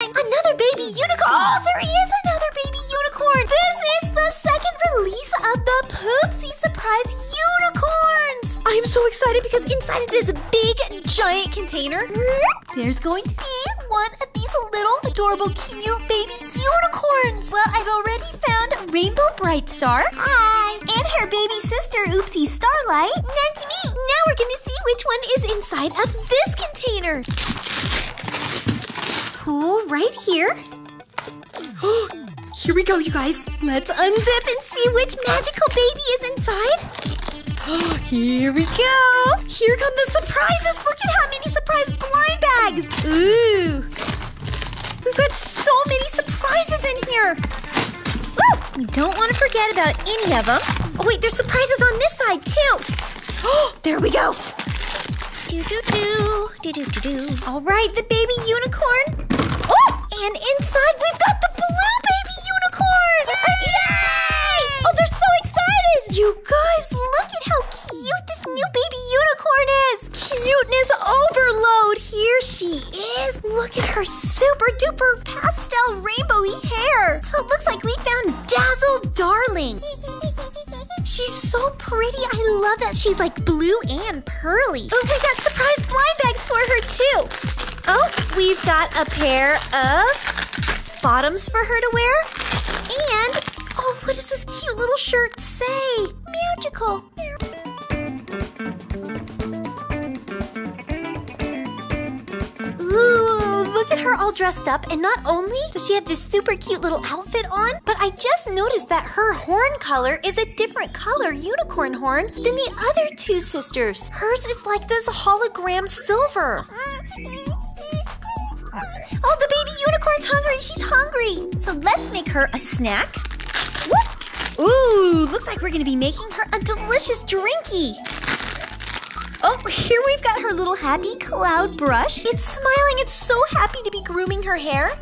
Another baby unicorn. Oh, there is another baby unicorn. This is the second release of the Poopsie Surprise Unicorns. I'm so excited because inside of this big, giant container, there's going to be one of these little, adorable, cute baby unicorns. Well, I've already found Rainbow Bright Star. Hi. And her baby sister, Oopsie Starlight. That's me. Now we're going to see which one is inside of this container. Cool, right here. Here we go, you guys. Let's unzip and see which magical baby is inside. Here we go. Here come the surprises. Look at how many surprise blind bags. Ooh. We've got so many surprises in here. Ooh. We don't want to forget about any of them. Oh, wait, there's surprises on this side, too. Oh, there we go. Do-do-do. Do-do-do-do. All right, the baby unicorn. Oh, and inside we've got the blue baby unicorn. Yay! Oh, they're so excited. You guys, look at how cute this new baby unicorn is. Cuteness overload. Here she is. Look at her super duper pastel rainbowy hair. So it looks like we found Dazzle Darling. She's so pretty. I love that she's like blue and pearly. Oh, we got surprise blind bags for her too. Oh, we've got a pair of bottoms for her to wear. And, oh, what does this cute little shirt say? Magical. Ooh, look at her all dressed up. And not only does she have this super cute little outfit on, but I just noticed that her horn color is a different color unicorn horn than the other two sisters. Hers is like this hologram silver. Oh, the baby unicorn's hungry. She's hungry. So let's make her a snack. Whoop. Ooh, looks like we're going to be making her a delicious drinky. Oh, here we've got her little happy cloud brush. It's smiling. It's so happy to be grooming her hair.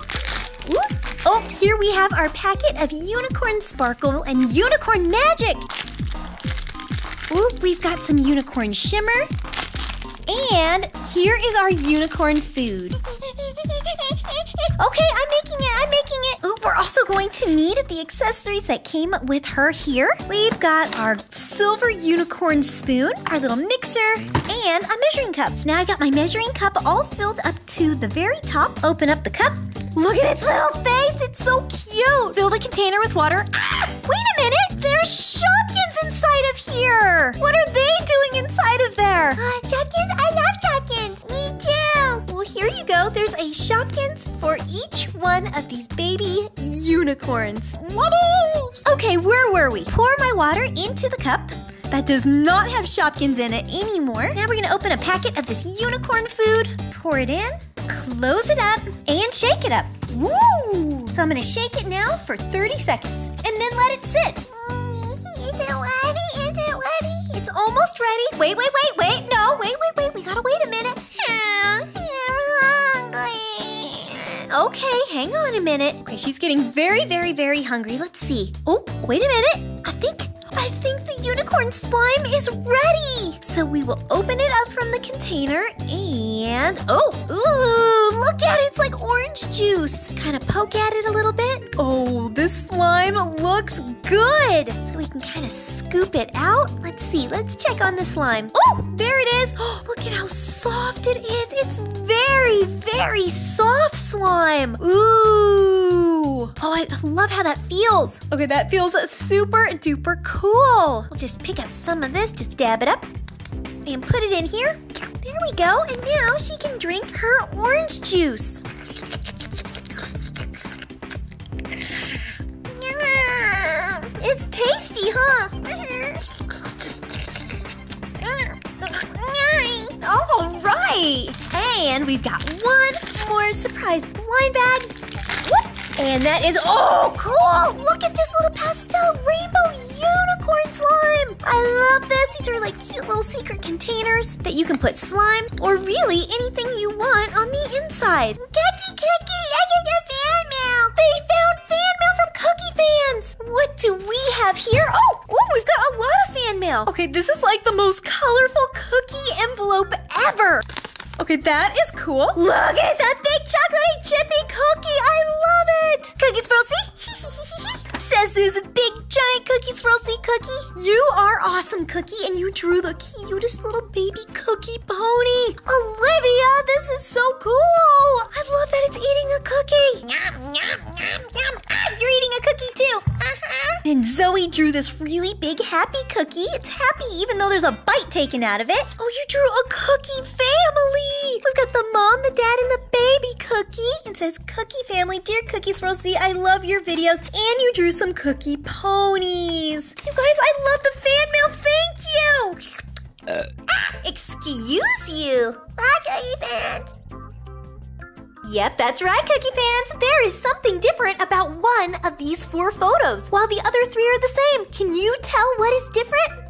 Whoop. Oh, here we have our packet of unicorn sparkle and unicorn magic. Ooh, we've got some unicorn shimmer. And here is our unicorn food. Okay, I'm making it. Ooh, we're also going to need the accessories that came with her here. We've got our silver unicorn spoon, our little mixer, and a measuring cup. So now I got my measuring cup all filled up to the very top. Open up the cup. Look at its little face. It's so cute. Fill the container with water. Ah, wait a minute. There's Shopkins inside of here. What are they doing inside of there? Shopkins? I love Shopkins. Me too. Well, here you go. There's a Shopkins for each one of these baby unicorns. Wobbles! Okay, where were we? Pour my water into the cup. That does not have Shopkins in it anymore. Now we're going to open a packet of this unicorn food. Pour it in. Close it up and shake it up. Woo! So I'm going to shake it now for 30 seconds and then let it sit. Is it ready? Is it ready? It's almost ready. Wait. No, wait. We gotta wait a minute. I'm hungry. Okay, hang on a minute. Okay, she's getting very, very, very hungry. Let's see. Oh, wait a minute. I think the unicorn slime is ready. So we will open it up from the container and, ooh, look at it. It's like orange juice. Kind of poke at it a little bit. Oh, this slime looks good. So we can kind of scoop it out. Let's see. Let's check on the slime. Oh, there it is. Oh, look at how soft it is. It's very, very soft slime. Ooh. Oh, I love how that feels. Okay, that feels super duper cool. We'll just pick up some of this, just dab it up and put it in here. There we go. And now she can drink her orange juice. It's tasty, huh? All right. And we've got one more surprise blind bag. Whoop. And that is, oh, cool. Look at this little pastel rainbow unicorn slime. I love this. These are like cute little secret containers that you can put slime or really anything you want on the inside. Cookie, I get a fan mail. They found fan mail from Cookie Fans. What do we have here? Oh, we've got a lot of fan mail. Okay, this is like the most colorful cookie envelope ever. Okay, that is cool. Look at that big chocolatey chippy cookie. awesome cookie, and you drew the cutest little baby cookie pony. Olivia, this is so cool. I love that it's eating a cookie. Yum, yum, yum, yum. Ah, you're eating a cookie too. And Zoe drew this really big happy cookie. It's happy even though there's a bite taken out of it. Oh, you drew a cookie family. We've got the mom, the dad, and the baby cookie. It says, Cookie Family, dear Cookies Rosie, I love your videos. And you drew some cookie ponies. You guys, I love the fan mail. Thank you. Excuse you. Bye, Cookie fans. Yep, that's right, Cookie fans. There is something different about one of these 4 photos, while the other 3 are the same. Can you tell what is different?